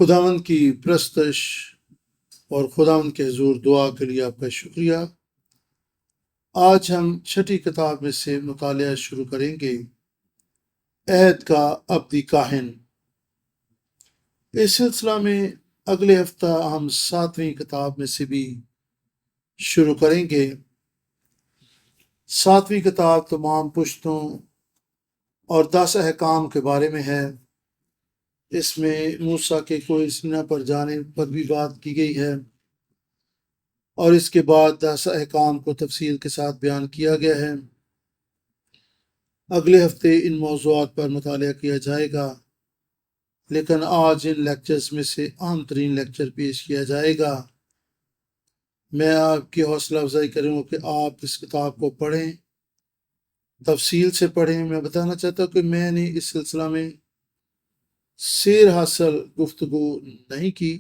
خداوند کی پرستش اور خداوند کے حضور دعا کے لیے آپ کا شکریہ۔ آج ہم چھٹی کتاب میں سے مطالعہ شروع کریں گے، عہد کا ابدی کاہن۔ اس سلسلہ میں اگلے ہفتہ ہم 7ویں کتاب میں سے بھی شروع کریں گے۔ 7ویں کتاب تمام پشتوں اور 10 احکام کے بارے میں ہے۔ اس میں موسیٰ کے کوہ سینا پر جانے پر بھی بات کی گئی ہے، اور اس کے بعد 10 احکام کو تفصیل کے ساتھ بیان کیا گیا ہے۔ اگلے ہفتے ان موضوعات پر مطالعہ کیا جائے گا، لیکن آج ان لیکچرز میں سے اہم ترین لیکچر پیش کیا جائے گا۔ میں آپ کی حوصلہ افزائی کروں کہ آپ اس کتاب کو پڑھیں، تفصیل سے پڑھیں۔ میں بتانا چاہتا ہوں کہ میں نے اس سلسلہ میں سیر حاصل گفتگو نہیں کی،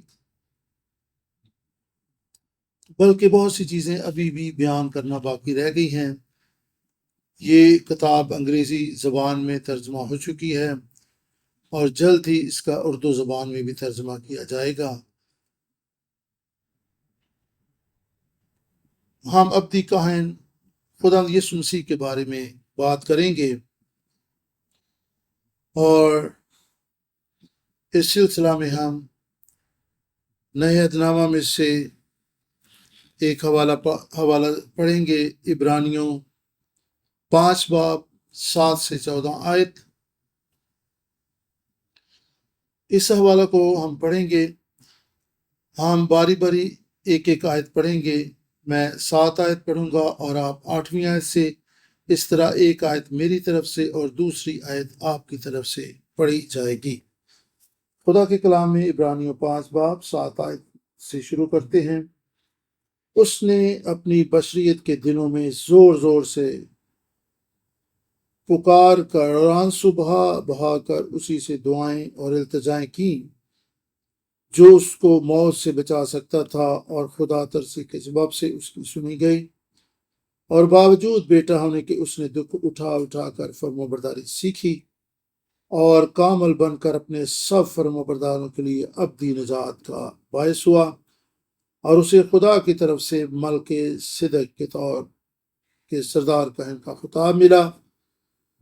بلکہ بہت سی چیزیں ابھی بھی بیان کرنا باقی رہ گئی ہیں۔ یہ کتاب انگریزی زبان میں ترجمہ ہو چکی ہے اور جلد ہی اس کا اردو زبان میں بھی ترجمہ کیا جائے گا۔ ہم ابدی کاہن خدا یسوع مسیح کے بارے میں بات کریں گے، اور اس سلسلہ میں ہم نئے عہد نامہ میں سے ایک حوالہ پڑھیں گے، عبرانیوں 5 باب 7 سے 14 آیت۔ اس حوالہ کو ہم پڑھیں گے، ہم باری باری ایک ایک آیت پڑھیں گے۔ میں 7 آیت پڑھوں گا اور آپ 8ویں آیت سے، اس طرح ایک آیت میری طرف سے اور دوسری آیت آپ کی طرف سے پڑھی جائے گی۔ خدا کے کلام میں عبرانیوں 5 باب 7 آیت سے شروع کرتے ہیں۔ اس نے اپنی بشریت کے دنوں میں زور زور سے پکار کر اور آنسو بہا کر اسی سے دعائیں اور التجائیں کی جو اس کو موت سے بچا سکتا تھا، اور خدا ترسی کے جواب سے اس کی سنی گئی، اور باوجود بیٹا ہونے کے اس نے دکھ اٹھا کر فرمانبرداری سیکھی اور کامل بن کر اپنے سب فرمانبرداروں کے لیے ابدی نجات کا باعث ہوا، اور اسے خدا کی طرف سے ملک صدق کے طور کے سردار کہن کا خطاب ملا۔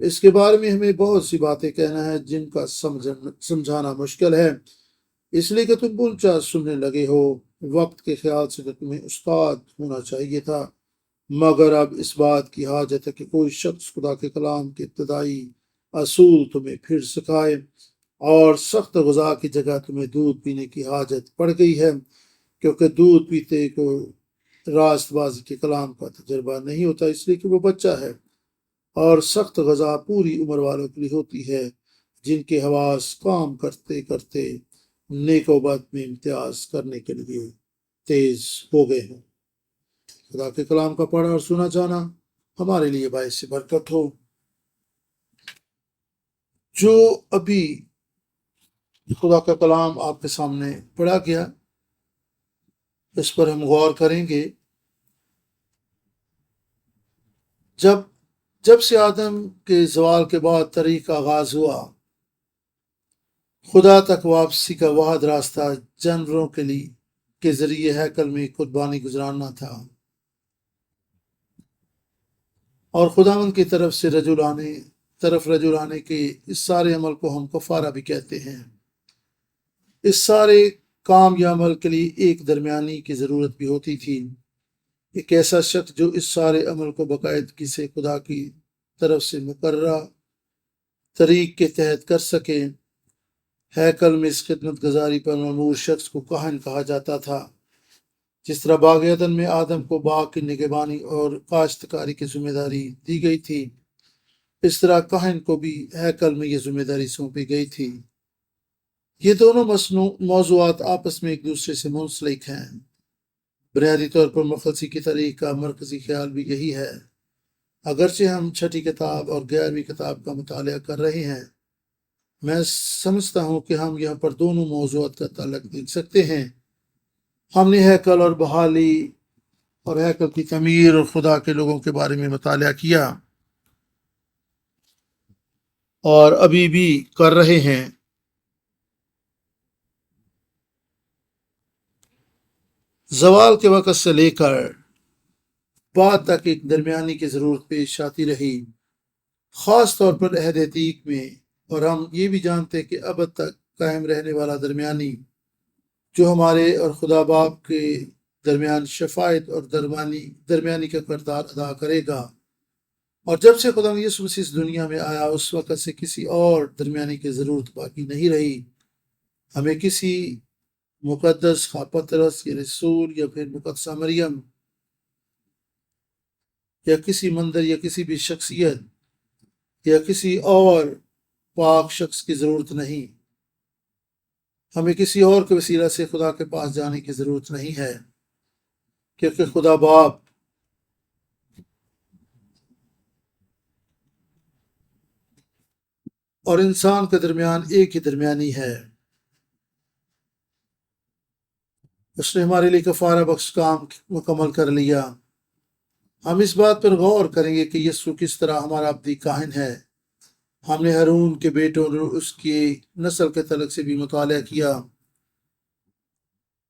اس کے بارے میں ہمیں بہت سی باتیں کہنا ہے جن کا سمجھانا مشکل ہے، اس لیے کہ تم اونچا سننے لگے ہو۔ وقت کے خیال سے تو تمہیں استاد ہونا چاہیے تھا، مگر اب اس بات کی حاجت ہے کہ کوئی شخص خدا کے کلام کے ابتدائی اصول تمہیں پھر سکھائے، اور سخت غذا کی جگہ تمہیں دودھ پینے کی حاجت پڑ گئی ہے، کیونکہ دودھ پیتے کو راست بازی کے کلام کا تجربہ نہیں ہوتا، اس لیے کہ وہ بچہ ہے، اور سخت غذا پوری عمر والوں کے لیے ہوتی ہے جن کے حواس کام کرتے کرتے نیک و بد میں امتیاز کرنے کے لیے تیز ہو گئے ہیں۔ خدا کے کلام کا پڑھا اور سنا جانا ہمارے لیے باعث برکت ہو۔ جو ابھی خدا کا کلام آپ کے سامنے پڑھا گیا، اس پر ہم غور کریں گے۔ جب سے آدم کے زوال کے بعد طریق کا آغاز ہوا، خدا تک واپسی کا واحد راستہ جانوروں کے ذریعے ہیکل میں قربانی گزارنا تھا، اور خداوند کی طرف رجوع آنے کے اس سارے عمل کو ہم کفارہ بھی کہتے ہیں۔ اس سارے کام یا عمل کے لیے ایک درمیانی کی ضرورت بھی ہوتی تھی، ایک ایسا شخص جو اس سارے عمل کو باقاعدگی سے خدا کی طرف سے مقررہ طریق کے تحت کر سکے۔ ہیکل میں اس خدمت گزاری پر مأمور شخص کو کاہن کہا جاتا تھا، جس طرح باغ عدن میں آدم کو باغ کی نگہبانی اور کاشتکاری کی ذمہ داری دی گئی تھی، اس طرح کاہن کو بھی ہیکل میں یہ ذمہ داری سونپی گئی تھی۔ یہ دونوں موضوعات آپس میں ایک دوسرے سے منسلک ہیں۔ بنیادی طور پر مخلصی کی تاریخ کا مرکزی خیال بھی یہی ہے۔ اگرچہ ہم چھٹی کتاب اور 11ویں کتاب کا مطالعہ کر رہے ہیں، میں سمجھتا ہوں کہ ہم یہاں پر دونوں موضوعات کا تعلق دیکھ سکتے ہیں۔ ہم نے ہیکل اور بحالی اور ہیکل کی تعمیر اور خدا کے لوگوں کے بارے میں مطالعہ کیا، اور ابھی بھی کر رہے ہیں۔ زوال کے وقت سے لے کر بعد تک ایک درمیانی کی ضرورت پیش آتی رہی، خاص طور پر عہد عتیق میں، اور ہم یہ بھی جانتے کہ اب تک قائم رہنے والا درمیانی جو ہمارے اور خدا باپ کے درمیان شفاعت اور درمیانی کا کردار ادا کرے گا۔ اور جب سے خدا یسوع مسیح اس دنیا میں آیا، اس وقت سے کسی اور درمیانی کی ضرورت باقی نہیں رہی۔ ہمیں کسی مقدس خواہ پطرس یا رسول یا پھر مقدسہ مریم یا کسی مندر یا کسی بھی شخصیت یا کسی اور پاک شخص کی ضرورت نہیں۔ ہمیں کسی اور کے وسیلہ سے خدا کے پاس جانے کی ضرورت نہیں ہے، کیونکہ خدا باپ اور انسان کے درمیان ایک ہی درمیانی ہے۔ اس نے ہمارے لیے کفارہ بخش کام مکمل کر لیا۔ ہم اس بات پر غور کریں گے کہ یسوع کس طرح ہمارا ابدی کاہن ہے۔ ہم نے ہارون کے بیٹوں اور اس کی نسل کے تعلق سے بھی مطالعہ کیا۔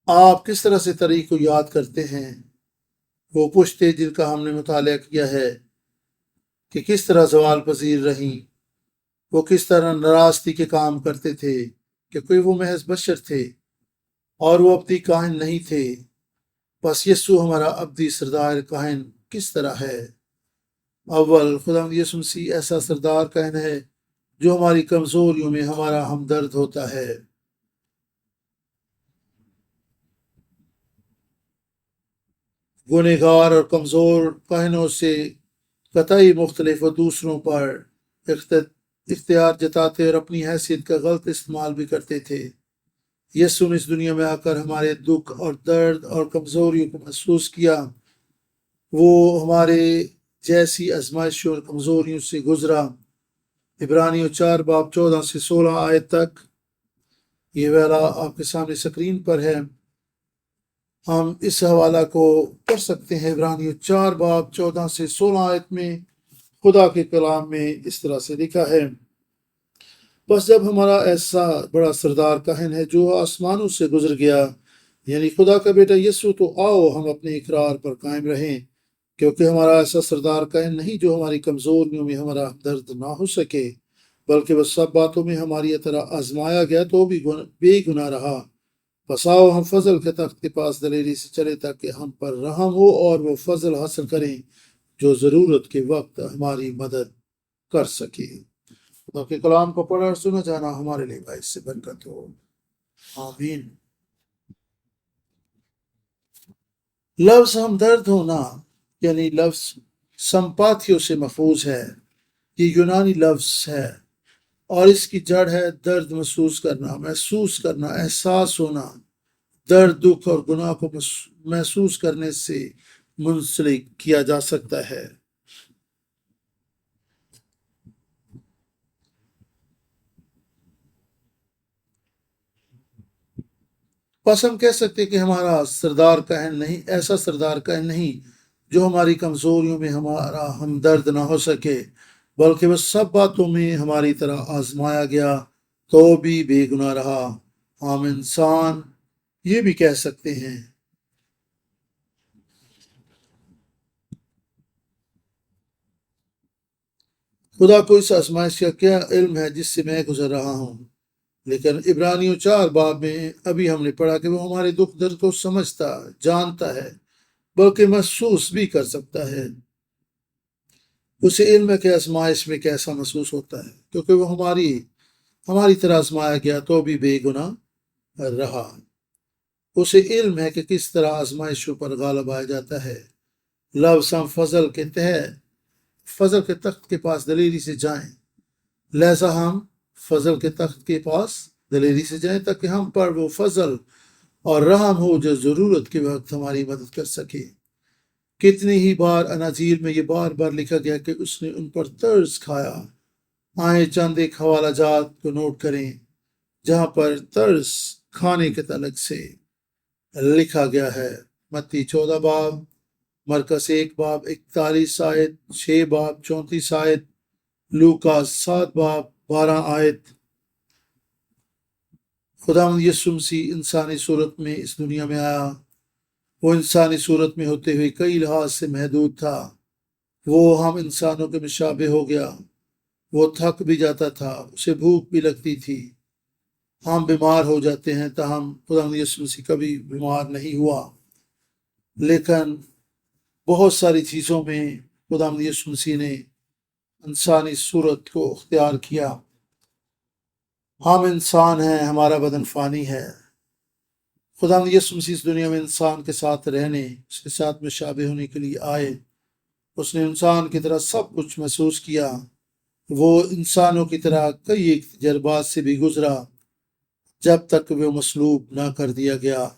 آپ کس طرح سے طریق کو یاد کرتے ہیں؟ وہ پشتے جن کا ہم نے مطالعہ کیا ہے کہ کس طرح زوال پذیر رہیں، وہ کس طرح ناراستی کے کام کرتے تھے، کیونکہ وہ محض بشر تھے اور وہ ابدی کاہن نہیں تھے۔ بس یسوع ہمارا ابدی سردار کاہن کس طرح ہے؟ اول، خدا یسوع مسیح ایسا سردار کاہن ہے جو ہماری کمزوریوں میں ہمارا ہمدرد ہوتا ہے۔ گنہگار اور کمزور کاہنوں سے قطعی مختلف اور دوسروں پر اختیار جتاتے اور اپنی حیثیت کا غلط استعمال بھی کرتے تھے۔ یسوع نے اس دنیا میں آ کر ہمارے دکھ اور درد اور کمزوریوں کو محسوس کیا۔ وہ ہمارے جیسی آزمائشوں اور کمزوریوں سے گزرا۔ عبرانیوں 4:14-16 آیت تک، یہ والا آپ کے سامنے سکرین پر ہے۔ ہم اس حوالہ کو پڑھ سکتے ہیں۔ عبرانیوں 4:14-16 آیت میں خدا کے کلام میں اس طرح سے لکھا ہے، بس جب ہمارا ایسا بڑا سردار کاہن ہے جو آسمانوں سے گزر گیا، یعنی خدا کا بیٹا یسوع، تو آؤ ہم اپنے اقرار پر قائم رہیں، کیونکہ ہمارا ایسا سردار کاہن نہیں جو ہماری کمزوریوں میں ہمارا درد نہ ہو سکے، بلکہ وہ سب باتوں میں ہماری طرح آزمایا گیا تو بھی بے گناہ رہا۔ بس آؤ ہم فضل کے تخت کے پاس دلیری سے چلے تاکہ ہم پر رحم ہو اور وہ فضل حاصل کریں جو ضرورت کے وقت ہماری مدد کر سکے۔ خدا کے کلام کو پڑھا اور سنا جانا ہمارے لیے باعث سے برکت ہو، آمین۔ لفظ ہمدرد ہونا یعنی لفظ سمپاتھیوں سے محفوظ ہے۔ یہ یونانی لفظ ہے اور اس کی جڑ ہے درد محسوس کرنا، احساس ہونا۔ درد، دکھ اور گناہ کو محسوس کرنے سے منسلک کیا جا سکتا ہے۔ بس ہم کہہ سکتے کہ ہمارا سردار کاہن نہیں، ایسا سردار کاہن نہیں جو ہماری کمزوریوں میں ہمارا ہمدرد نہ ہو سکے، بلکہ وہ سب باتوں میں ہماری طرح آزمایا گیا تو بھی بے گناہ رہا۔ ہم انسان یہ بھی کہہ سکتے ہیں، خدا کو اس آزمائش کا کیا علم ہے جس سے میں گزر رہا ہوں؟ لیکن عبرانیوں 4 باب میں ابھی ہم نے پڑھا کہ وہ ہمارے دکھ درد کو سمجھتا، جانتا ہے، بلکہ محسوس بھی کر سکتا ہے۔ اسے علم ہے کہ آزمائش میں کیسا محسوس ہوتا ہے، کیونکہ وہ ہماری طرح آزمایا گیا تو بھی بے گناہ رہا۔ اسے علم ہے کہ کس طرح آزمائشوں پر غالب آیا جاتا ہے۔ لفظ ہم فضل کے تخت کے پاس دلیری سے جائیں، لہذا ہم فضل کے تخت کے پاس دلیری سے جائیں تاکہ ہم پر وہ فضل اور رحم ہو جو ضرورت کے وقت ہماری مدد کر سکے۔ کتنی ہی بار اناجیل میں یہ بار بار لکھا گیا کہ اس نے ان پر ترس کھایا۔ آئیں چند ایک حوالہ جات کو نوٹ کریں جہاں پر ترس کھانے کے تعلق سے لکھا گیا ہے۔ متی 14 باب، مرکز 1 باب 41 آیت، 6 باب 34 آیت، لوکا 7 باب 12 آیت۔ خداوند یسوع مسیح انسانی صورت میں اس دنیا میں آیا۔ وہ انسانی صورت میں ہوتے ہوئے کئی لحاظ سے محدود تھا، وہ ہم انسانوں کے مشابہ ہو گیا، وہ تھک بھی جاتا تھا، اسے بھوک بھی لگتی تھی، ہم بیمار ہو جاتے ہیں، تاہم خدا یسوع مسیح کبھی بیمار نہیں ہوا، لیکن بہت ساری چیزوں میں خدا یسوع مسیح نے انسانی صورت کو اختیار کیا۔ ہم انسان ہیں، ہمارا بدن فانی ہے، خدا یسوع مسیح اس دنیا میں انسان کے ساتھ رہنے، اس کے ساتھ مشابہ ہونے کے لیے آئے، اس نے انسان کی طرح سب کچھ محسوس کیا، وہ انسانوں کی طرح کئی ایک تجربات سے بھی گزرا جب تک وہ مصلوب نہ کر دیا گیا۔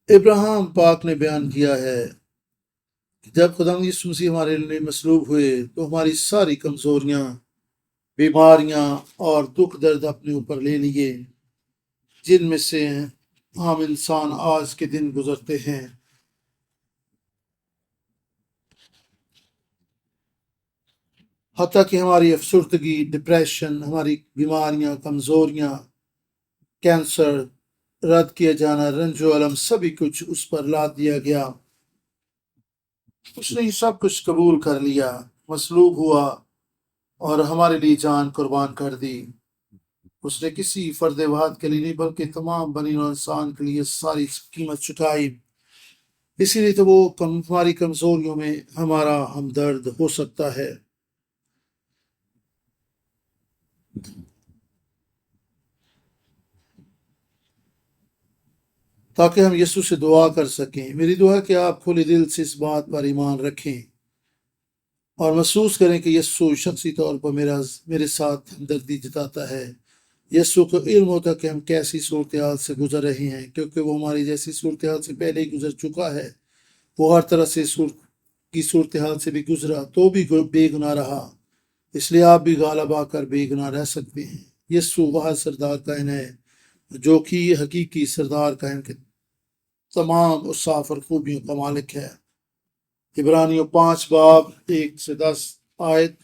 ابراہیم پاک نے بیان کیا ہے کہ جب خدا یسوع مسیح ہمارے لیے مصلوب ہوئے تو ہماری ساری کمزوریاں، بیماریاں اور دکھ درد اپنے اوپر لے لیے، جن میں سے عام انسان آج کے دن گزرتے ہیں۔ حتیٰ کہ ہماری افسردگی، ڈپریشن، ہماری بیماریاں، کمزوریاں، کینسر، رد کیا جانا، رنج و الم، سبھی کچھ اس پر لاد دیا گیا۔ اس نے یہ سب کچھ قبول کر لیا، مصلوب ہوا اور ہمارے لیے جان قربان کر دی۔ اس نے کسی فرد واحد کے لیے نہیں بلکہ تمام بنی نوع انسان کے لیے ساری قیمت چکائی، اسی لیے تو وہ ہماری کمزوریوں میں ہمارا ہمدرد ہو سکتا ہے۔ تاکہ ہم یسوع سے دعا کر سکیں۔ میری دعا ہے کہ آپ کھلے دل سے اس بات پر ایمان رکھیں اور محسوس کریں کہ یسوع شخصی طور پر میرے ساتھ ہمدردی جتاتا ہے۔ یسوع کو علم ہوتا کہ ہم کیسی صورتحال سے گزر رہے ہیں، کیونکہ وہ ہماری جیسی صورتحال سے پہلے ہی گزر چکا ہے۔ وہ ہر طرح سے کی صورتحال سے بھی گزرا تو بھی بے گناہ رہا، اس لیے آپ بھی غالب آ کر بے گناہ رہ سکتے ہیں۔ یسوع وہ سردار کائن ہے جو کہ حقیقی سردار کائن کے تمام اوصاف اور خوبیوں کا مالک ہے۔ عبرانیوں 5:1-10 آیت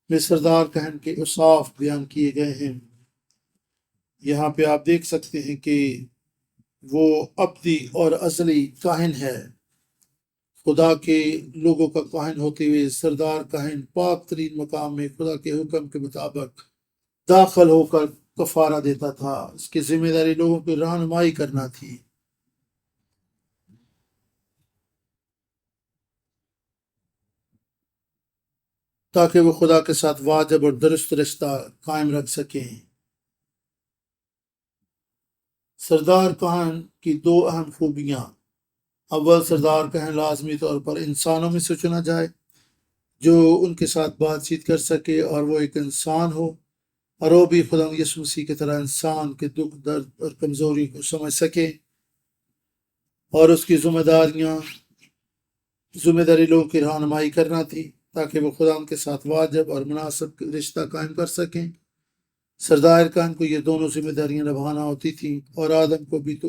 میں سردار کائن کے اوصاف بیان کیے گئے ہیں۔ یہاں پہ آپ دیکھ سکتے ہیں کہ وہ ابدی اور ازلی کاہن ہے، خدا کے لوگوں کا کاہن ہوتے ہوئے سردار کاہن پاک ترین مقام میں خدا کے حکم کے مطابق داخل ہو کر کفارہ دیتا تھا۔ اس کی ذمہ داری لوگوں کی رہنمائی کرنا تھی، تاکہ وہ خدا کے ساتھ واجب اور درست رشتہ قائم رکھ سکیں۔ سردار کاہن کی دو اہم خوبیاں: اول، سردار کاہن لازمی طور پر انسانوں میں سے چنا جائے جو ان کے ساتھ بات چیت کر سکے اور وہ ایک انسان ہو اور وہ بھی خدا یسوع مسیح کی طرح انسان کے دکھ درد اور کمزوری کو سمجھ سکے، اور اس کی ذمہ داری لوگوں کی رہنمائی کرنا تھی تاکہ وہ خدا کے ساتھ واجب اور مناسب رشتہ قائم کر سکیں۔ سردار کاہن کو یہ دونوں ذمہ داریاں نبھانا ہوتی تھیں، اور آدم کو بھی تو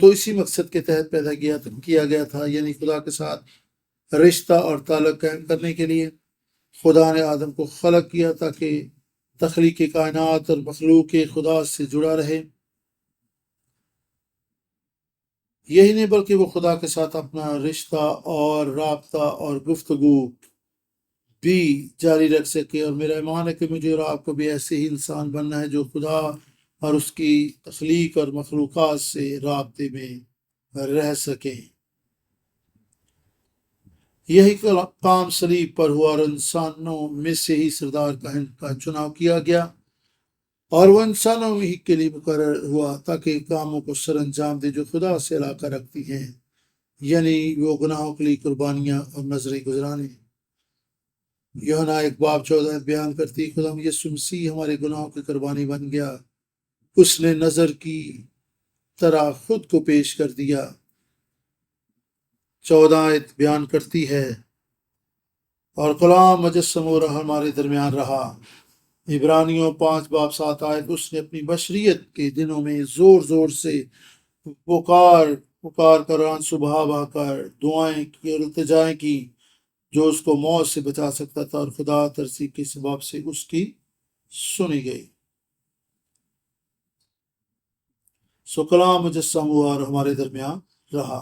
اسی مقصد کے تحت پیدا کیا گیا تھا، یعنی خدا کے ساتھ رشتہ اور تعلق قائم کرنے کے لیے۔ خدا نے آدم کو خلق کیا تاکہ تخلیق کائنات اور مخلوق خدا سے جڑا رہے، یہی نہیں بلکہ وہ خدا کے ساتھ اپنا رشتہ اور رابطہ اور گفتگو بھی جاری رکھ سکے۔ اور میرا ایمان ہے کہ مجھے اور آپ کو بھی ایسے ہی انسان بننا ہے جو خدا اور اس کی تخلیق اور مخلوقات سے رابطے میں رہ سکیں۔ یہی کام صلیب پر ہوا اور انسانوں میں سے ہی سردار کاہن کا چناؤ کیا گیا، اور وہ انسانوں ہی کے لیے مقرر ہوا تاکہ کاموں کو سر انجام دے جو خدا سے علاقہ رکھتی ہیں، یعنی وہ گناہوں کے لیے قربانیاں اور نذریں گزرانے۔ یوحنا 1:14 بیان کرتی، خدا یسوع مسیح ہمارے گناہوں کی قربانی بن گیا، اس نے نذر کی طرح خود کو پیش کر دیا۔ 14 آیت بیان کرتی ہے، اور کلام مجسم ہو رہا ہمارے درمیان رہا۔ عبرانیوں 5:7 آیت، اس نے اپنی بشریت کے دنوں میں زور زور سے پکار کر ران صبح بہا کر دعائیں کی اور التجائیں کی جو اس کو موت سے بچا سکتا تھا، اور خدا ترسی کے سبب سے اس کی سنی گئی۔ سو کلام مجسم ہوا اور ہمارے درمیان رہا۔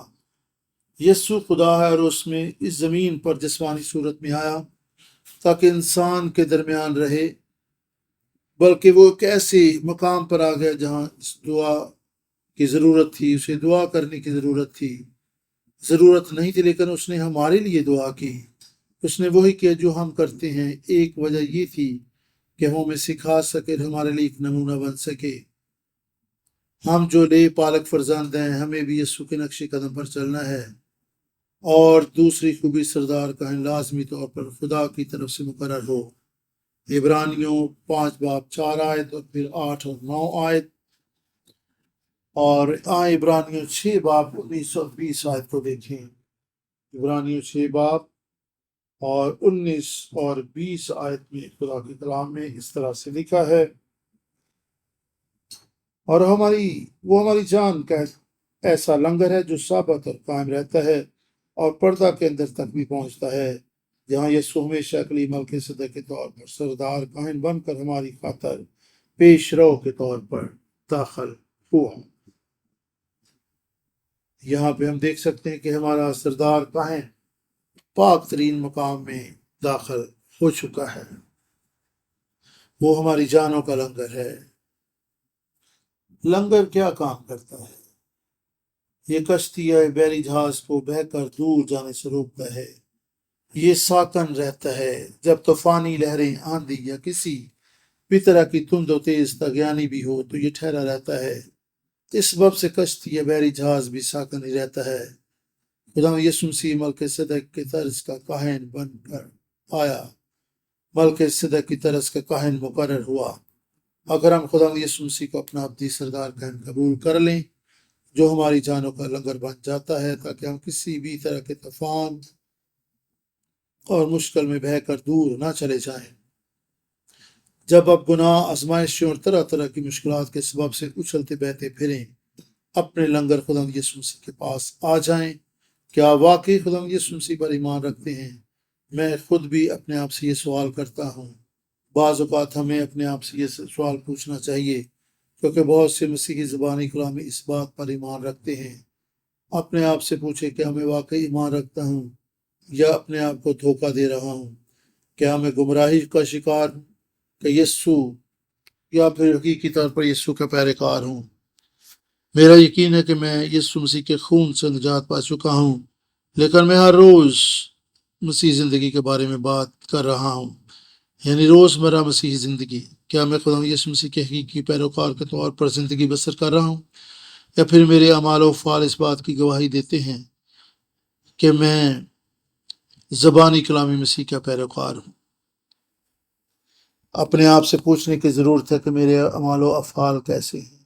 یسوع خدا ہے اور اس میں اس زمین پر جسمانی صورت میں آیا تاکہ انسان کے درمیان رہے، بلکہ وہ ایک ایسے مقام پر آ گیا جہاں اس دعا کی ضرورت تھی، اسے دعا کرنے کی ضرورت نہیں تھی، لیکن اس نے ہمارے لیے دعا کی۔ اس نے وہی کیا جو ہم کرتے ہیں۔ ایک وجہ یہ تھی کہ وہ ہمیں سکھا سکے، ہمارے لیے ایک نمونہ بن سکے۔ ہم جو لے پالک فرزند ہیں، ہمیں بھی یسوع کے نقش قدم پر چلنا ہے۔ اور دوسری خوبی سردار کاہن لازمی طور پر خدا کی طرف سے مقرر ہو۔ عبرانیوں 5 باب 4 آیت اور پھر 8 اور 9 آیت، اور عبرانیوں 6 باب 19 اور 20 آیت کو دیکھیں۔ عبرانیوں 6 باب اور 19 اور 20 آیت میں خدا کے کلام میں اس طرح سے لکھا ہے، اور وہ ہماری جان کا ایسا لنگر ہے جو ثابت اور قائم رہتا ہے اور پردہ کے اندر تک بھی پہنچتا ہے، جہاں یسوع ہمیشہ اقلی ملکیصدق کے طور پر سردار کاہن بن کر ہماری خاطر پیش رو کے طور پر داخل ہوا۔ یہاں پہ ہم دیکھ سکتے ہیں کہ ہمارا سردار کاہن پاک ترین مقام میں داخل ہو چکا ہے۔ وہ ہماری جانوں کا لنگر ہے۔ لنگر کیا کام کرتا ہے؟ یہ کشتی یا بحری جہاز کو بہہ کر دور جانے سے روکتا ہے۔ یہ ساکن رہتا ہے جب طوفانی لہریں، آندھی یا کسی بھی طرح کی تند و تیز طغیانی بھی ہو تو یہ ٹھہرا رہتا ہے۔ اس سبب سے کشتی یا بحری جہاز بھی ساکن ہی رہتا ہے۔ خدا یسوع مسیح ملکیصدق کے طرز کا کاہن بن کر آیا، ملکیصدق کی طرز کا کاہن مقرر ہوا۔ اگر ہم خدا یسوع مسیح کو اپنا ابدی سردار کاہن قبول کر لیں، جو ہماری جانوں کا لنگر بن جاتا ہے، تاکہ ہم کسی بھی طرح کے طوفان اور مشکل میں بہہ کر دور نہ چلے جائیں۔ جب اب گناہ، آزمائشوں اور طرح طرح کی مشکلات کے سبب سے اچھلتے بہتے پھریں، اپنے لنگر خدا یسوع مسیح کے پاس آ جائیں۔ کیا واقعی خدا یسوع مسیح پر ایمان رکھتے ہیں؟ میں خود بھی اپنے آپ سے یہ سوال کرتا ہوں۔ بعض اوقات ہمیں اپنے آپ سے یہ سوال پوچھنا چاہیے، کیونکہ بہت سے مسیحی زبانی کلامی اس بات پر ایمان رکھتے ہیں۔ اپنے آپ سے پوچھیں، کیا میں واقعی ایمان رکھتا ہوں یا اپنے آپ کو دھوکہ دے رہا ہوں؟ کیا میں گمراہی کا شکار ہوں کہ یسوع، یا پھر حقیقی طور پر یسوع کا پیروکار ہوں؟ میرا یقین ہے کہ میں یسوع مسیح کے خون سے نجات پا چکا ہوں، لیکن میں ہر روز مسیح زندگی کے بارے میں بات کر رہا ہوں، یعنی روزمرہ مسیحی زندگی۔ کیا میں خدا یسوع مسیح کے حقیقی پیروکار کے طور پر زندگی بسر کر رہا ہوں، یا پھر میرے اعمال و افعال اس بات کی گواہی دیتے ہیں کہ میں زبانی کلامی مسیح کا پیروکار ہوں؟ اپنے آپ سے پوچھنے کی ضرورت ہے کہ میرے اعمال و افعال کیسے ہیں۔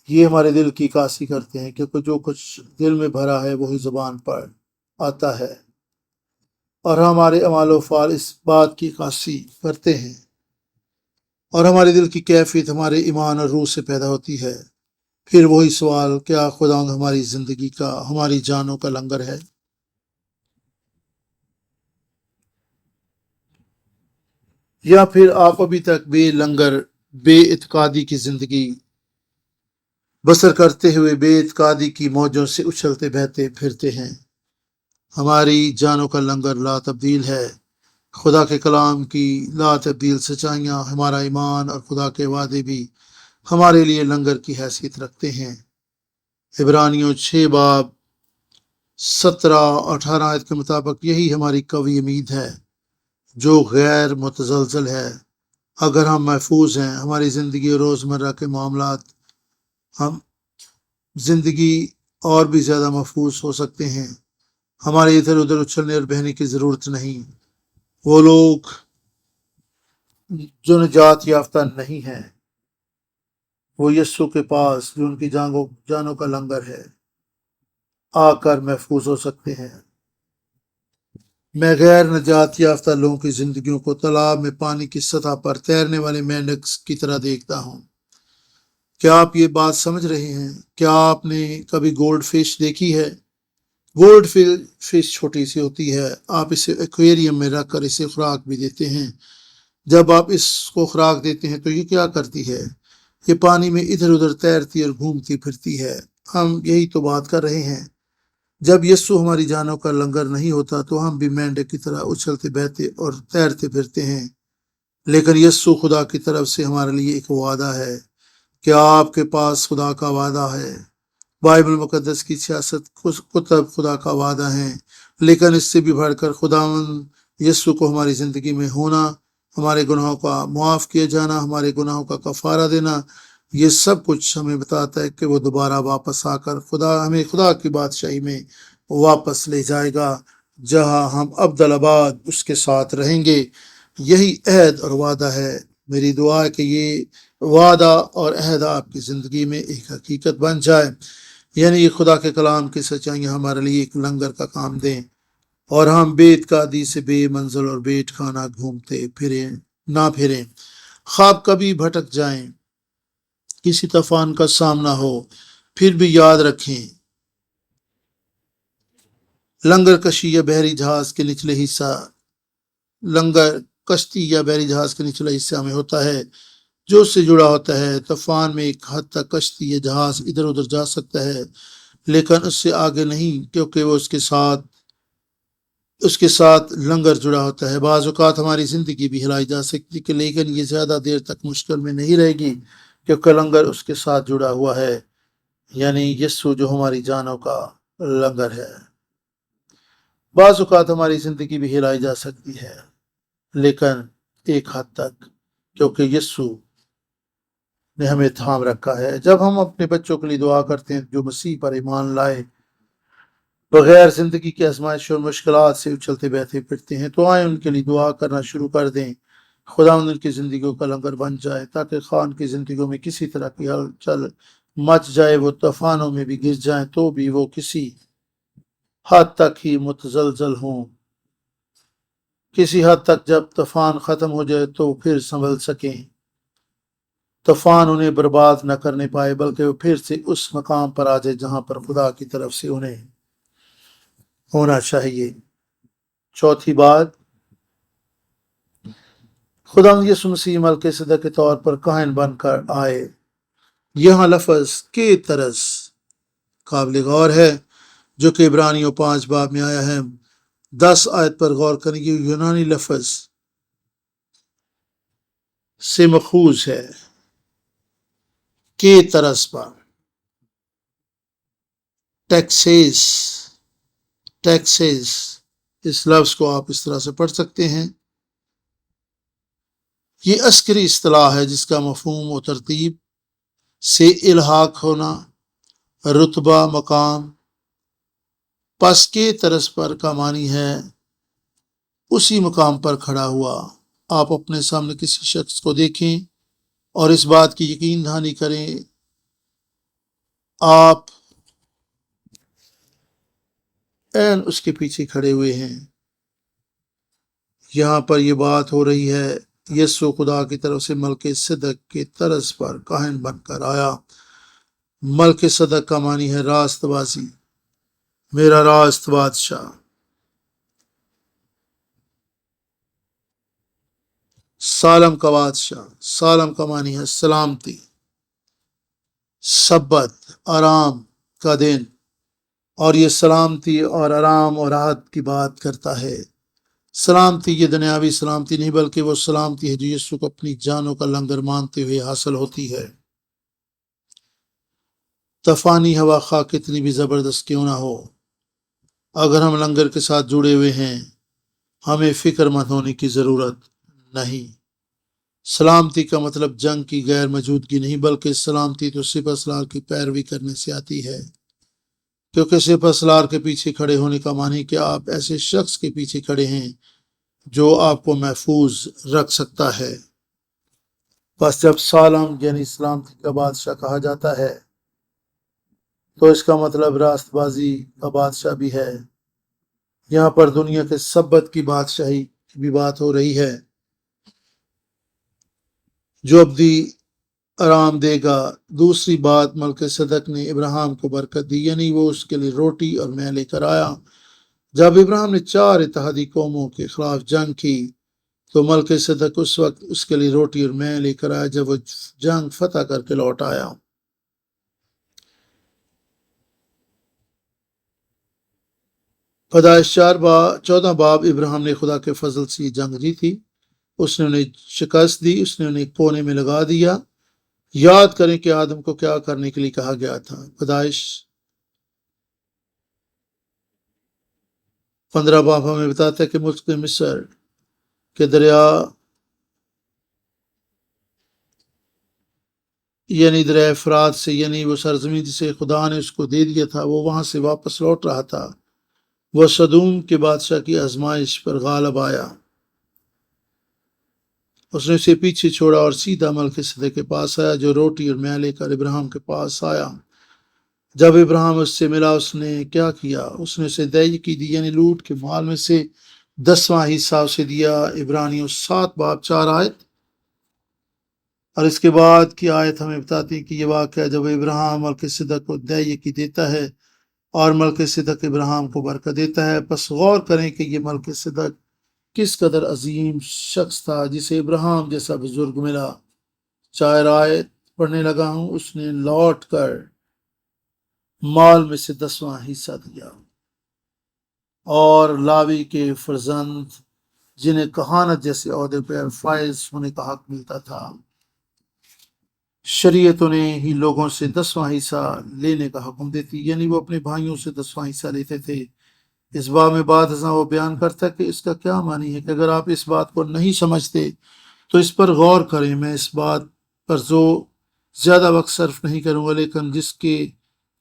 یہ ہمارے دل کی عکاسی کرتے ہیں، کیونکہ جو کچھ دل میں بھرا ہے وہی زبان پر آتا ہے، اور ہمارے اعمال و افعال اس بات کی عکاسی کرتے ہیں، اور ہمارے دل کی کیفیت ہمارے ایمان اور روح سے پیدا ہوتی ہے۔ پھر وہی سوال، کیا خدا ہماری زندگی کا، ہماری جانوں کا لنگر ہے؟ یا پھر آپ ابھی تک بے لنگر، بے اعتقادی کی زندگی بسر کرتے ہوئے بے اعتقادی کی موجوں سے اچھلتے بہتے پھرتے ہیں؟ ہماری جانوں کا لنگر لا تبدیل ہے۔ خدا کے کلام کی لا تبدیل سچائیاں، ہمارا ایمان اور خدا کے وعدے بھی ہمارے لیے لنگر کی حیثیت رکھتے ہیں۔ عبرانیوں 6 باب 17-18 آیت کے مطابق یہی ہماری قوی امید ہے جو غیر متزلزل ہے۔ اگر ہم محفوظ ہیں، ہماری زندگی اور روزمرہ کے معاملات، ہم زندگی اور بھی زیادہ محفوظ ہو سکتے ہیں۔ ہمارے ادھر ادھر اچھلنے اور بہنے کی ضرورت نہیں۔ وہ لوگ جو نجات یافتہ نہیں ہیں، وہ یسوع کے پاس، جو ان کی جانوں کا لنگر ہے، آ کر محفوظ ہو سکتے ہیں۔ میں غیر نجات یافتہ لوگوں کی زندگیوں کو تالاب میں پانی کی سطح پر تیرنے والے مینڈکس کی طرح دیکھتا ہوں، کیا آپ یہ بات سمجھ رہے ہیں؟ کیا آپ نے کبھی گولڈ فش دیکھی ہے؟ گولڈ فش چھوٹی سی ہوتی ہے، آپ اسے ایکویریم میں رکھ کر اسے خوراک بھی دیتے ہیں۔ جب آپ اس کو خوراک دیتے ہیں تو یہ کیا کرتی ہے؟ یہ پانی میں ادھر ادھر تیرتی اور گھومتی پھرتی ہے۔ ہم یہی تو بات کر رہے ہیں۔ جب یسوع ہماری جانوں کا لنگر نہیں ہوتا تو ہم بھی مینڈے کی طرح اچھلتے بہتے اور تیرتے پھرتے ہیں، لیکن یسوع خدا کی طرف سے ہمارے لیے ایک وعدہ ہے۔ کیا آپ کے پاس خدا کا وعدہ ہے؟ بائبل مقدس کی 66 کتب خدا کا وعدہ ہیں، لیکن اس سے بھی بڑھ کر خداوند یسوع کو ہماری زندگی میں ہونا، ہمارے گناہوں کا معاف کیا جانا، ہمارے گناہوں کا کفارہ دینا، یہ سب کچھ ہمیں بتاتا ہے کہ وہ دوبارہ واپس آ کر ہمیں خدا کی بادشاہی میں واپس لے جائے گا، جہاں ہم ابدالآباد اس کے ساتھ رہیں گے۔ یہی عہد اور وعدہ ہے۔ میری دعا ہے کہ یہ وعدہ اور عہد آپ کی زندگی میں ایک حقیقت بن جائے، یعنی خدا کے کلام کی سچائیاں ہمارے لیے ایک لنگر کا کام دیں، اور ہم بیت قادی سے بے منزل اور بے ٹھکانہ گھومتے نہ پھریں۔ خواب کبھی بھٹک جائیں، کسی طوفان کا سامنا ہو، پھر بھی یاد رکھیں، لنگر کشتی یا بحری جہاز کے نچلے حصہ میں ہوتا ہے جو اس سے جڑا ہوتا ہے۔ طوفان میں ایک حد تک کشتی یا جہاز ادھر ادھر جا سکتا ہے، لیکن اس سے آگے نہیں، کیونکہ وہ اس کے ساتھ لنگر جڑا ہوتا ہے۔ بعض اوقات ہماری زندگی بھی ہلائی جا سکتی ہے، لیکن یہ زیادہ دیر تک مشکل میں نہیں رہے گی، کیونکہ لنگر اس کے ساتھ جڑا ہوا ہے، یعنی یسوع جو ہماری جانوں کا لنگر ہے۔ بعض اوقات ہماری زندگی بھی ہلائی جا سکتی ہے، لیکن ایک حد تک، کیونکہ یسوع نے ہمیں تھام رکھا ہے۔ جب ہم اپنے بچوں کے لیے دعا کرتے ہیں جو مسیح پر ایمان لائے بغیر زندگی کی آزمائش اور مشکلات سے اچھلتے بہتے پھرتے ہیں، تو آئیں ان کے لیے دعا کرنا شروع کر دیں۔ خدا ان کی زندگیوں کا لنگر بن جائے، تاکہ خان کی زندگیوں میں کسی طرح کی ہلچل مچ جائے، وہ طوفانوں میں بھی گر جائیں تو بھی وہ کسی حد تک ہی متزلزل ہوں، کسی حد تک جب طوفان ختم ہو جائے تو پھر سنبھل سکیں، طوفان انہیں برباد نہ کرنے پائے، بلکہ وہ پھر سے اس مقام پر آ جائے جہاں پر خدا کی طرف سے انہیں ہونا چاہیے۔ چوتھی بات، خدا یسوع مسیح ملک صدق کے طور پر کاہن بن کر آئے۔ یہاں لفظ کے طرز قابل غور ہے، جو کہ عبرانیوں 5 باب میں آیا ہے۔ 10 آیت پر غور کریں گے، یونانی لفظ سے مخوذ ہے، کے طرز پر۔ ٹیکسیز اس لفظ کو آپ اس طرح سے پڑھ سکتے ہیں۔ یہ عسکری اصطلاح ہے جس کا مفہوم و ترتیب سے الحاق ہونا، رتبہ، مقام۔ پس کے طرز پر کا معنی ہے اسی مقام پر کھڑا ہوا۔ آپ اپنے سامنے کسی شخص کو دیکھیں اور اس بات کی یقین دہانی کریں آپ عین اس کے پیچھے کھڑے ہوئے ہیں۔ یہاں پر یہ بات ہو رہی ہے، یسوع خدا کی طرف سے ملک صدق کے طرز پر کاہن بن کر آیا۔ ملک صدق کا معنی ہے راست بازی، میرا راست بادشاہ۔ سالم کا بادشاہ، سالم کا معنی ہے سلامتی، سبت، آرام کا دن، اور یہ سلامتی اور آرام اور راحت کی بات کرتا ہے۔ سلامتی یہ دنیاوی سلامتی نہیں، بلکہ وہ سلامتی ہے جو یسوع کو اپنی جانوں کا لنگر مانتے ہوئے حاصل ہوتی ہے۔ طوفانی ہوا خواہ کتنی بھی زبردست کیوں نہ ہو، اگر ہم لنگر کے ساتھ جڑے ہوئے ہیں، ہمیں فکر مند ہونے کی ضرورت نہیں۔ سلامتی کا مطلب جنگ کی غیر موجودگی نہیں، بلکہ سلامتی تو سپہ سالار کی پیروی کرنے سے آتی ہے، کیونکہ سپہ سالار کے پیچھے کھڑے ہونے کا معنی کہ آپ ایسے شخص کے پیچھے کھڑے ہیں جو آپ کو محفوظ رکھ سکتا ہے۔ بس جب سالم یعنی سلامتی کا بادشاہ کہا جاتا ہے تو اس کا مطلب راست بازی کا بادشاہ بھی ہے۔ یہاں پر دنیا کے سبت کی بادشاہی کی بھی بات ہو رہی ہے، جو آرام دے گا۔ دوسری بات، ملک صدق نے ابراہیم کو برکت دی، یعنی وہ اس کے لیے روٹی اور میں لے کر آیا۔ جب ابراہیم نے 4 اتحادی قوموں کے خلاف جنگ کی تو ملک صدق اس وقت اس کے لیے روٹی اور میں لے کر آیا جب وہ جنگ فتح کر کے لوٹ آیا۔ پیدائش 14 باب، ابراہیم نے خدا کے فضل سے یہ جنگ جیتی، اس نے انہیں شکست دی، اس نے انہیں کونے میں لگا دیا۔ یاد کریں کہ آدم کو کیا کرنے کے لیے کہا گیا تھا۔ پیدائش 15 باب ہمیں بتاتا ہے کہ ملک مصر کے دریا یعنی دریا فرات سے، یعنی وہ سرزمین جسے خدا نے اس کو دے دیا تھا، وہ وہاں سے واپس لوٹ رہا تھا۔ وہ سدوم کے بادشاہ کی آزمائش پر غالب آیا، اس نے اسے پیچھے چھوڑا اور سیدھا ملک صدق کے پاس آیا جو روٹی اور میں لے کر ابراہیم کے پاس آیا۔ جب ابراہیم اس سے ملا اس نے کیا کیا؟ اس نے اسے دیگی دی، یعنی لوٹ کے مال میں سے 10واں حصہ اسے دیا۔ عبرانیوں 7 باب 4 آیت۔ اور اس کے بعد کی آیت ہمیں بتاتی ہے کہ یہ واقعہ جب ابراہیم ملک صدق کو دیگی دیتا ہے اور ملک صدق ابراہیم کو برکت دیتا ہے۔ پس غور کریں کہ یہ ملک صدق کس قدر عظیم شخص تھا جسے ابراہیم جیسا بزرگ ملا۔ 4 آیت پڑھنے لگا ہوں۔ اس نے لوٹ کر مال میں سے 10واں حصہ دیا، اور لاوی کے فرزند جنہیں کہانت جیسے عہدے پر فائز ہونے کا حق ملتا تھا، شریعت انہیں ہی لوگوں سے 10واں حصہ لینے کا حکم دیتی، یعنی وہ اپنے بھائیوں سے 10واں حصہ لیتے تھے۔ اس باب میں بعد ازاں وہ بیان کرتا ہے کہ اس کا کیا معنی ہے کہ اگر آپ اس بات کو نہیں سمجھتے تو اس پر غور کریں۔ میں اس بات پر زیادہ وقت صرف نہیں کروں گا، لیکن جس کے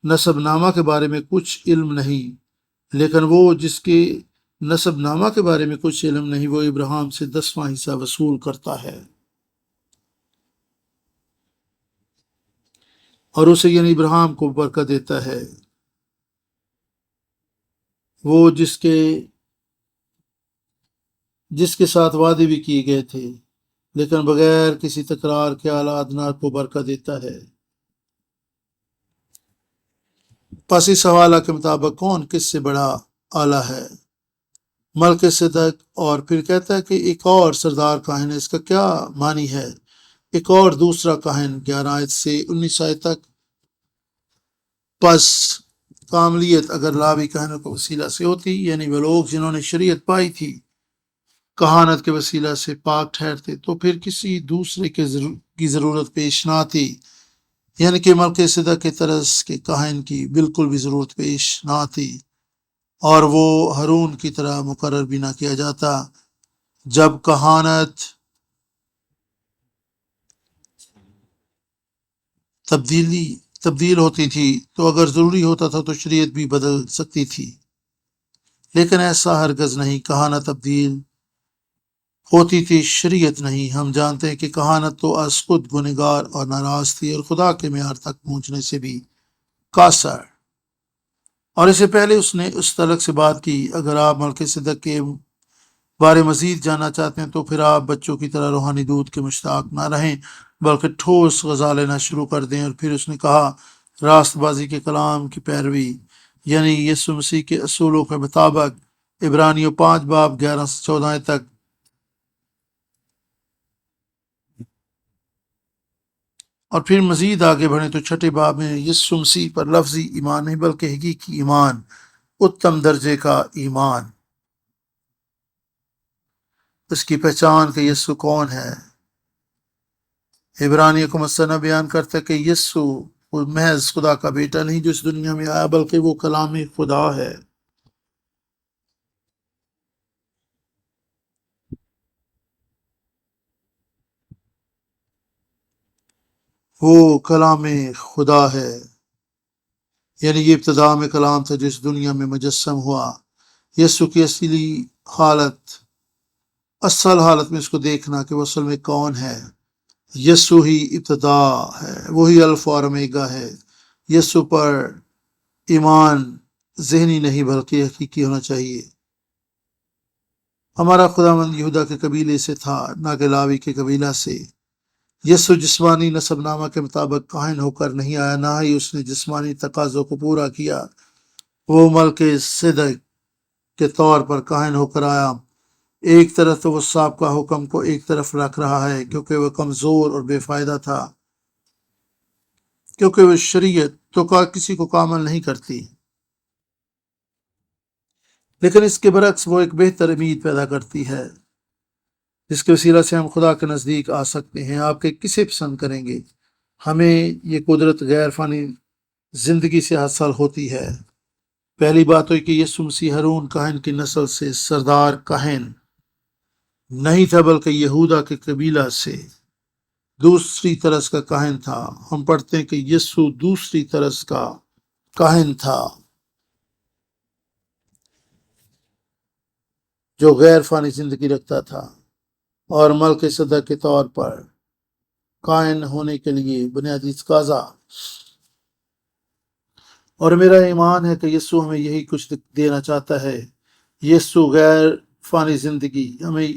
نسب نامہ کے بارے میں کچھ علم نہیں، وہ ابراہیم سے 10واں حصہ وصول کرتا ہے اور اسے یعنی ابراہیم کو برکت دیتا ہے، وہ جس کے ساتھ وعدے بھی کیے گئے تھے، لیکن بغیر کسی تکرار کے اعلیٰ ادنا کو برکت دیتا ہے۔ پس اس حوالہ کے مطابق کون کس سے بڑا اعلیٰ ہے؟ ملک صدق۔ اور پھر کہتا ہے کہ ایک اور سردار کاہن ہے۔ اس کا کیا معنی ہے؟ ایک اور دوسرا کاہن، 11 آیت سے 19 آیت تک۔ پس کاملیت اگر لاوی کاہنوں کے وسیلہ سے ہوتی، یعنی وہ لوگ جنہوں نے شریعت پائی تھی کہانت کے وسیلہ سے پاک ٹھہرتے، تو پھر کسی دوسرے کی ضرورت پیش نہ آتی، یعنی کہ ملک صدق کے طرز کے کاہن کی بالکل بھی ضرورت پیش نہ آتی، اور وہ ہارون کی طرح مقرر بھی نہ کیا جاتا۔ جب کہانت تبدیل ہوتی تھی تو اگر ضروری ہوتا تھا تو شریعت بھی بدل سکتی تھی، لیکن ایسا ہرگز نہیں۔ کہانت تبدیل ہوتی تھی، شریعت نہیں۔ ہم جانتے ہیں کہ کہانت تو از خود گنہگار اور ناراض تھی اور خدا کے معیار تک پہنچنے سے بھی قاصر۔ اور اس سے پہلے اس نے اس تعلق سے بات کی۔ اگر آپ ملک صدق کے بارے مزید جاننا چاہتے ہیں تو پھر آپ بچوں کی طرح روحانی دودھ کے مشتاق نہ رہیں، بلکہ ٹھوس غذا لینا شروع کر دیں۔ اور پھر اس نے کہا راست بازی کے کلام کی پیروی، یعنی یسوع مسیح کے اصولوں کے مطابق۔ عبرانیوں 5 باب 11 سے 14 تک۔ اور پھر مزید آگے بڑھیں تو 6 باب میں یسوع مسیح پر لفظی ایمان نہیں بلکہ حقیقی ایمان، اتم درجے کا ایمان، اس کی پہچان کہ یسوع کون ہے۔ عبرانیوں کو مسئلہ بیان کرتا ہے کہ یسوع وہ محض خدا کا بیٹا نہیں جو اس دنیا میں آیا، بلکہ وہ کلام خدا ہے۔ وہ کلام خدا ہے، یعنی یہ ابتدا میں کلام تھا جو اس دنیا میں مجسم ہوا۔ یسوع کی اصل حالت میں اس کو دیکھنا کہ وہ اصل میں کون ہے۔ یسوع ہی ابتدا ہے، وہی الفا اور اومیگا ہے۔ یسوع پر ایمان ذہنی نہیں بلکہ حقیقی ہونا چاہیے۔ ہمارا خداوند یہودا کے قبیلے سے تھا، نہ کہ لاوی کے قبیلہ سے۔ یسوع جسمانی نسب نامہ کے مطابق کاہن ہو کر نہیں آیا، نہ ہی اس نے جسمانی تقاضوں کو پورا کیا۔ وہ ملک صدق کے طور پر کاہن ہو کر آیا۔ ایک طرف تو وہ سابقہ حکم کو ایک طرف رکھ رہا ہے کیونکہ وہ کمزور اور بے فائدہ تھا، کیونکہ وہ شریعت تو کسی کو کامل نہیں کرتی، لیکن اس کے برعکس وہ ایک بہتر امید پیدا کرتی ہے جس کے وسیلہ سے ہم خدا کے نزدیک آ سکتے ہیں۔ آپ کے کسے پسند کریں گے؟ ہمیں یہ قدرت غیر فانی زندگی سے حاصل ہوتی ہے۔ پہلی بات ہوئی کہ یسوع مسیح ہارون کاہن کی نسل سے سردار کاہن نہیں تھا، بلکہ یہودا کے قبیلہ سے دوسری طرز کا کاہن تھا۔ ہم پڑھتے ہیں کہ یسوع دوسری طرز کا کاہن تھا جو غیر فانی زندگی رکھتا تھا اور ملک صدق کے طور پر کائن ہونے کے لیے بنیادی تقاضا۔ اور میرا ایمان ہے کہ یسوع ہمیں یہی کچھ دینا چاہتا ہے۔ یسوع غیر فانی زندگی، ہمیں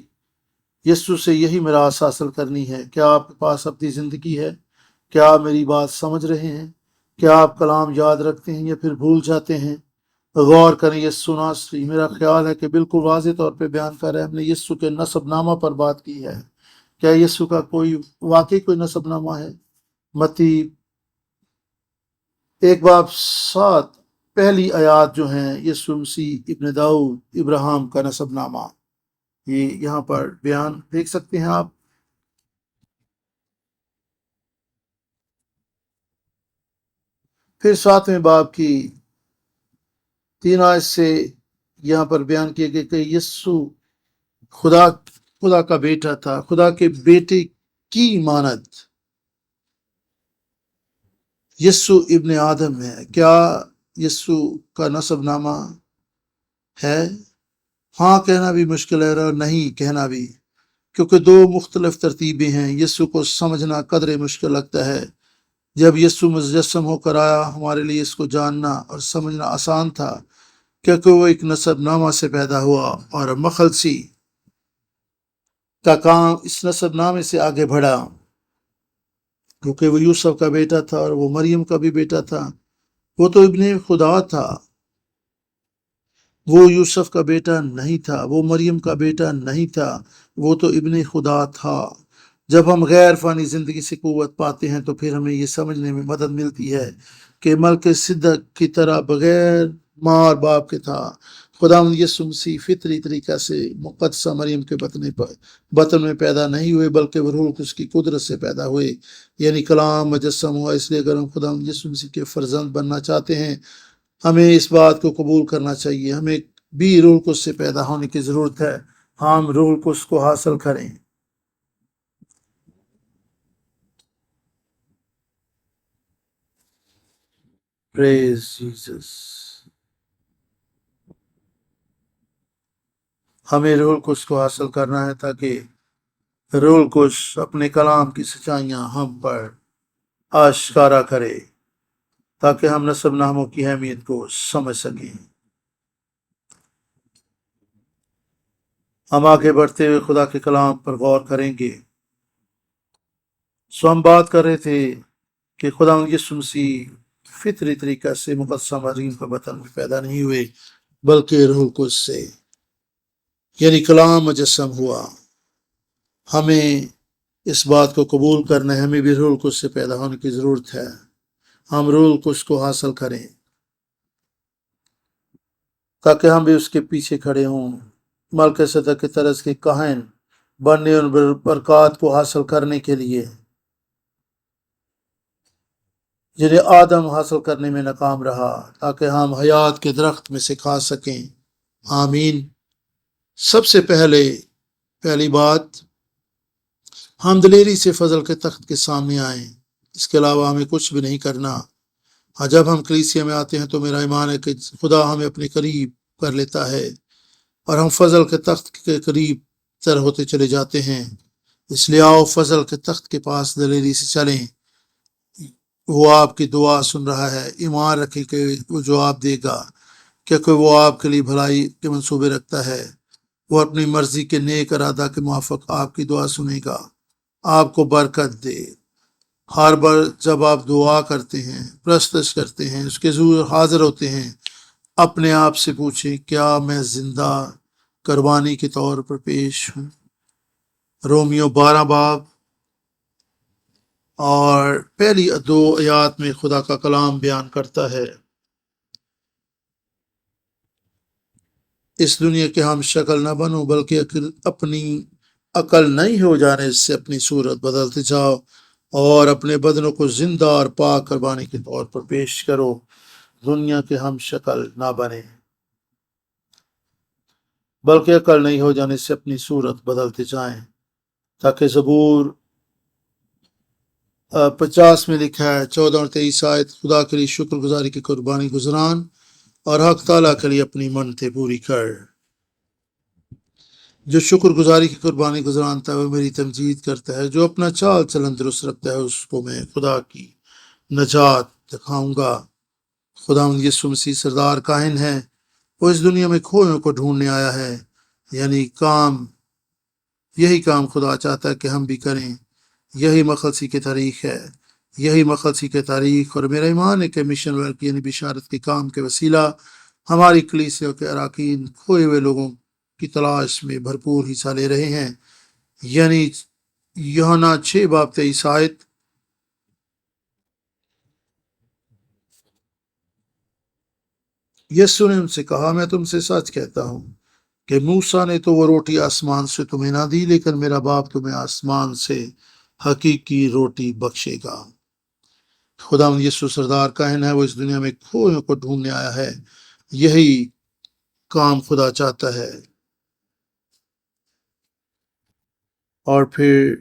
یسوع سے یہی میراث حاصل کرنی ہے۔ کیا آپ کے پاس اپنی زندگی ہے؟ کیا آپ میری بات سمجھ رہے ہیں؟ کیا آپ کلام یاد رکھتے ہیں یا پھر بھول جاتے ہیں؟ غور کریں۔ یسوع ناصری، میرا خیال ہے کہ بالکل واضح طور پہ بیان کر رہے ہیں۔ ہم نے یسوع کے نسب نامہ پر بات کی ہے۔ کیا یسوع کا واقعی کوئی نسب نامہ ہے؟ متی 1:7 پہلی آیات جو ہیں، یسوع مسیح ابن داؤد ابراہیم کا نسب نامہ، یہ یہاں پر بیان دیکھ سکتے ہیں آپ۔ پھر 7ویں باب کی 3 آیت سے یہاں پر بیان کیا گیا کہ یسوع خدا کا بیٹا تھا، خدا کے بیٹے کی مانند یسوع ابن آدم ہے۔ کیا یسوع کا نسب نامہ ہے؟ ہاں کہنا بھی مشکل ہے اور نہیں کہنا بھی، کیونکہ دو مختلف ترتیبیں ہیں۔ یسوع کو سمجھنا قدرے مشکل لگتا ہے۔ جب یسوع مجسم ہو کر آیا، ہمارے لیے اس کو جاننا اور سمجھنا آسان تھا، کیونکہ وہ ایک نسب نامہ سے پیدا ہوا اور مخلصی کا کام اس نسب نامے سے آگے بڑھا، کیونکہ وہ یوسف کا بیٹا تھا اور وہ مریم کا بھی بیٹا تھا۔ وہ تو ابن خدا تھا، وہ یوسف کا بیٹا نہیں تھا، وہ مریم کا بیٹا نہیں تھا، وہ تو ابن خدا تھا۔ جب ہم غیر فانی زندگی سے قوت پاتے ہیں تو پھر ہمیں یہ سمجھنے میں مدد ملتی ہے کہ ملک صدق کی طرح بغیر ماں باپ کے تھا۔ خداوند یسوع مسیح فطری طریقہ سے مقدسہ مریم کے بطن میں پیدا نہیں ہوئے، بلکہ وہ روح القدس کی قدرت سے پیدا ہوئے، یعنی کلام مجسم ہوا۔ اس لیے اگر ہم خداوند یسوع مسیح کے فرزند بننا چاہتے ہیں، ہمیں اس بات کو قبول کرنا چاہیے۔ ہمیں بھی روح القدس سے پیدا ہونے کی ضرورت ہے۔ ہم روح القدس کو حاصل کریں۔ پریز جیسس۔ ہمیں روح القدس کو حاصل کرنا ہے تاکہ روح القدس اپنے کلام کی سچائیاں ہم پر آشکارا کرے، تاکہ ہم نسب ناموں کی اہمیت کو سمجھ سکیں۔ ہم آگے بڑھتے ہوئے خدا کے کلام پر غور کریں گے۔ ہم بات کر رہے تھے کہ خدا یسوع مسیح فطری طریقہ سے مقدسہ مریم کا بطن میں پیدا نہیں ہوئے، بلکہ روح القدس سے، یعنی کلام مجسم ہوا۔ ہمیں اس بات کو قبول کرنا ہے، ہمیں بھی روح القدس سے پیدا ہونے کی ضرورت ہے۔ ہم روح القدس کو حاصل کریں تاکہ ہم بھی اس کے پیچھے کھڑے ہوں، ملک صدق کے طرز کے کاہن بننے اور برکات کو حاصل کرنے کے لیے جنہیں آدم حاصل کرنے میں ناکام رہا، تاکہ ہم حیات کے درخت میں سے کھا سکیں۔ آمین۔ سب سے پہلی بات، ہم دلیری سے فضل کے تخت کے سامنے آئیں۔ اس کے علاوہ ہمیں کچھ بھی نہیں کرنا۔ جب ہم کلیسیا میں آتے ہیں تو میرا ایمان ہے کہ خدا ہمیں اپنے قریب کر لیتا ہے اور ہم فضل کے تخت کے قریب تر ہوتے چلے جاتے ہیں۔ اس لیے آؤ فضل کے تخت کے پاس دلیری سے چلیں۔ وہ آپ کی دعا سن رہا ہے۔ ایمان رکھیں کہ وہ جواب دے گا، کیونکہ وہ آپ کے لیے بھلائی کے منصوبے رکھتا ہے۔ وہ اپنی مرضی کے نیک ارادہ کے موافق آپ کی دعا سنے گا۔ آپ کو برکت دے۔ ہر بار جب آپ دعا کرتے ہیں، پرستش کرتے ہیں، اس کے حضور حاضر ہوتے ہیں، اپنے آپ سے پوچھیں کیا میں زندہ قربانی کے طور پر پیش ہوں۔ رومیو 12 باب اور پہلی 2 آیات میں خدا کا کلام بیان کرتا ہے، اس دنیا کے ہم شکل نہ بنو بلکہ اپنی عقل نہیں ہو جانے سے اپنی صورت بدلتے جاؤ اور اپنے بدنوں کو زندہ اور پاک قربانی کے طور پر پیش کرو، دنیا کے ہم شکل نہ بنے بلکہ عقل نہیں ہو جانے سے اپنی صورت بدلتے جائیں، تاکہ زبور 50 میں لکھا ہے 14 اور 23 آیت، خدا کے لیے شکر گزاری کی قربانی گزران اور حق تعالیٰ کے لیے اپنی منتیں پوری کر۔ جو شکر گزاری کی قربانی گزرانتا ہے وہ میری تمجید کرتا ہے، جو اپنا چال چلن درست رکھتا ہے اس کو میں خدا کی نجات دکھاؤں گا۔ خدا یسوع مسیح سردار کاہن ہے، وہ اس دنیا میں کھوئوں کو ڈھونڈنے آیا ہے، یعنی یہی کام خدا چاہتا ہے کہ ہم بھی کریں۔ یہی مخلصی کی تاریخ ہے، یہی مخلصی کی تاریخ اور میرا ایمان ہے کہ مشن ورک یعنی بشارت کے کام کے وسیلہ ہماری کلیسیوں کے اراکین کھوئے ہوئے لوگوں کی تلاش میں بھرپور حصہ لے رہے ہیں۔ یعنی یوحنا 6 باب 23 آیت، یسوع نے ان سے کہا میں تم سے سچ کہتا ہوں کہ موسیٰ نے تو وہ روٹی آسمان سے تمہیں نہ دی، لیکن میرا باپ تمہیں آسمان سے حقیقی روٹی بخشے گا۔ خدا یسوع سردار کاہن ہے، وہ اس دنیا میں کھوئوں کو ڈھونڈنے آیا ہے، یہی کام خدا چاہتا ہے۔ اور پھر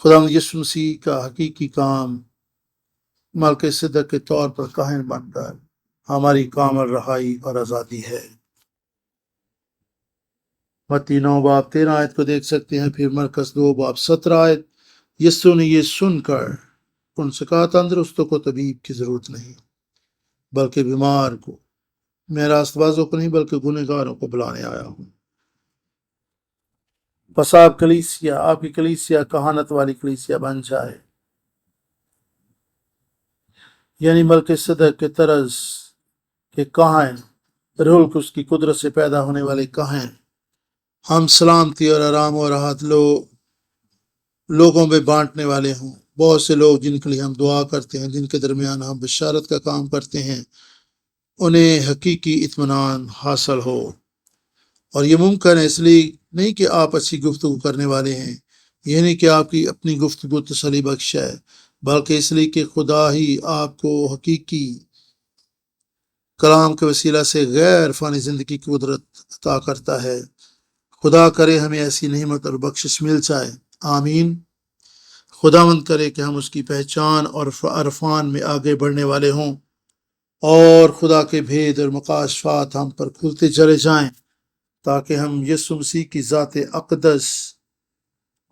خدا یسوع مسیح کا حقیقی کام ملک صدق کے طور پر کاہن بن کر ہماری کامل رہائی اور آزادی ہے۔ متی 9 باب 13 آیت کو دیکھ سکتے ہیں، پھر مرکز 2 باب 17 آیت، یسوع نے یہ سن کر ان سے کہا تندرستوں کو طبیب کی ضرورت نہیں بلکہ بیمار کو، میں راست بازوں کو نہیں بلکہ گنہگاروں کو بلانے آیا ہوں۔ بس آپ کی کلیسیا کہانت والی کلیسیا بن جائے، یعنی ملک صدق کے طرز کے کاہن، روح القدس کی قدرت سے پیدا ہونے والے کاہن، ہم سلامتی اور آرام اور راحت لوگوں میں بانٹنے والے ہوں۔ بہت سے لوگ جن کے لیے ہم دعا کرتے ہیں، جن کے درمیان ہم بشارت کا کام کرتے ہیں، انہیں حقیقی اطمینان حاصل ہو، اور یہ ممکن ہے اس لیے نہیں کہ آپ اچھی گفتگو کرنے والے ہیں، یہ نہیں کہ آپ کی اپنی گفتگو تسلی بخش ہے، بلکہ اس لیے کہ خدا ہی آپ کو حقیقی کلام کے وسیلہ سے غیر فانی زندگی کی قدرت عطا کرتا ہے۔ خدا کرے ہمیں ایسی نعمت اور بخشش مل جائے، آمین۔ خداوند کرے کہ ہم اس کی پہچان اور عرفان میں آگے بڑھنے والے ہوں، اور خدا کے بھید اور مکاشفات ہم پر کھلتے چلے جائیں، تاکہ ہم یسوع مسیح کی ذات اقدس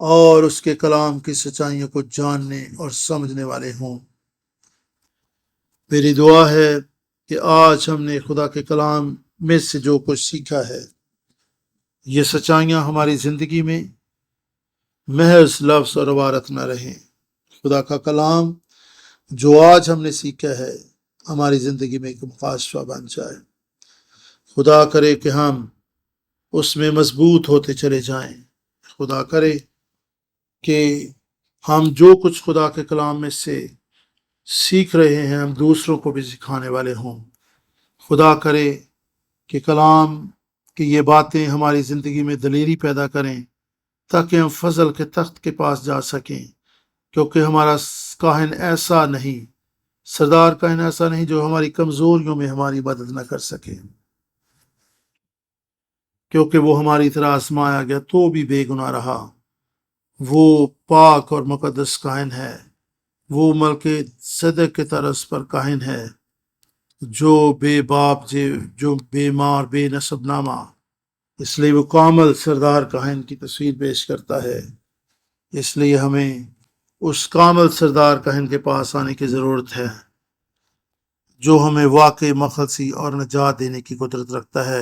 اور اس کے کلام کی سچائیوں کو جاننے اور سمجھنے والے ہوں۔ میری دعا ہے کہ آج ہم نے خدا کے کلام میں سے جو کچھ سیکھا ہے، یہ سچائیاں ہماری زندگی میں محض لفظ اور عبارت نہ رہیں۔ خدا کا کلام جو آج ہم نے سیکھا ہے ہماری زندگی میں ایک مکاشفہ بن جائے۔ خدا کرے کہ ہم اس میں مضبوط ہوتے چلے جائیں۔ خدا کرے کہ ہم جو کچھ خدا کے کلام میں سے سیکھ رہے ہیں ہم دوسروں کو بھی سکھانے والے ہوں۔ خدا کرے کہ کلام کی یہ باتیں ہماری زندگی میں دلیری پیدا کریں، تاکہ ہم فضل کے تخت کے پاس جا سکیں، کیونکہ ہمارا کاہن ایسا نہیں، سردار کاہن ایسا نہیں جو ہماری کمزوریوں میں ہماری مدد نہ کر سکے، کیونکہ وہ ہماری طرح آزمایا گیا تو بھی بے گناہ رہا۔ وہ پاک اور مقدس کاہن ہے، وہ ملک صدق کے طرز پر کاہن ہے، جو بے باپ جو بے مار بے نسب نامہ، اس لیے وہ کامل سردار کاہن کی تصویر پیش کرتا ہے۔ اس لیے ہمیں اس کامل سردار کاہن کے پاس آنے کی ضرورت ہے، جو ہمیں واقعی مخلصی اور نجات دینے کی قدرت رکھتا ہے۔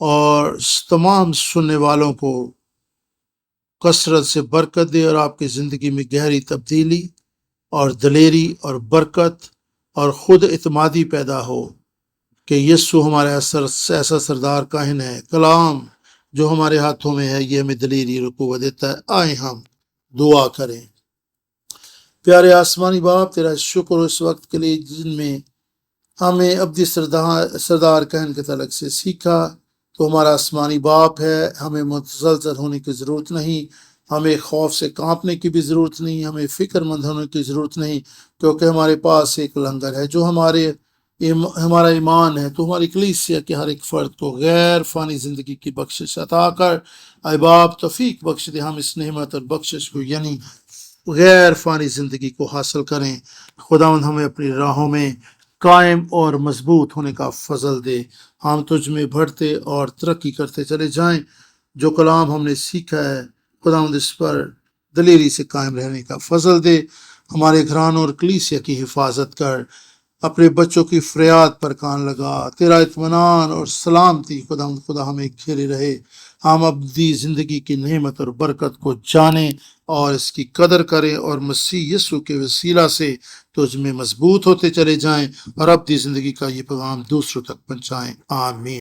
اور تمام سننے والوں کو کثرت سے برکت دے، اور آپ کی زندگی میں گہری تبدیلی اور دلیری اور برکت اور خود اعتمادی پیدا ہو کہ یسوع ہمارا ایسا سردار کاہن ہے، کلام جو ہمارے ہاتھوں میں ہے یہ ہمیں دلیری اور قوت دیتا ہے۔ آئیں ہم دعا کریں۔ پیارے آسمانی باپ، تیرا شکر اس وقت کے لیے جن میں ہمیں ابدی سردار کہن کے تعلق سے سیکھا۔ تو ہمارا آسمانی باپ ہے، ہمیں متزلزل ہونے کی ضرورت نہیں، ہمیں خوف سے کانپنے کی بھی ضرورت نہیں، ہمیں فکر مند ہونے کی ضرورت نہیں، کیونکہ ہمارے پاس ایک لنگر ہے جو ہمارا ایمان ہے۔ تو ہماری کلیسیا کے ہر ایک فرد کو غیر فانی زندگی کی بخشش عطا کر۔ اے باپ توفیق بخش دے ہم اس نعمت اور بخشش کو یعنی غیر فانی زندگی کو حاصل کریں۔ خداوند ہمیں اپنی راہوں میں قائم اور مضبوط ہونے کا فضل دے، ہم تجھ میں بڑھتے اور ترقی کرتے چلے جائیں۔ جو کلام ہم نے سیکھا ہے خداوند اس پر دلیری سے قائم رہنے کا فضل دے۔ ہمارے گھرانوں اور کلیسیا کی حفاظت کر، اپنے بچوں کی فریاد پر کان لگا۔ تیرا اطمینان اور سلامتی خدا ہمیں گھیرے رہے، ہم ابدی زندگی کی نعمت اور برکت کو جانیں اور اس کی قدر کریں، اور مسیح یسوع کے وسیلہ سے تجھ میں مضبوط ہوتے چلے جائیں اور ابدی زندگی کا یہ پیغام دوسروں تک پہنچائیں۔ آمین۔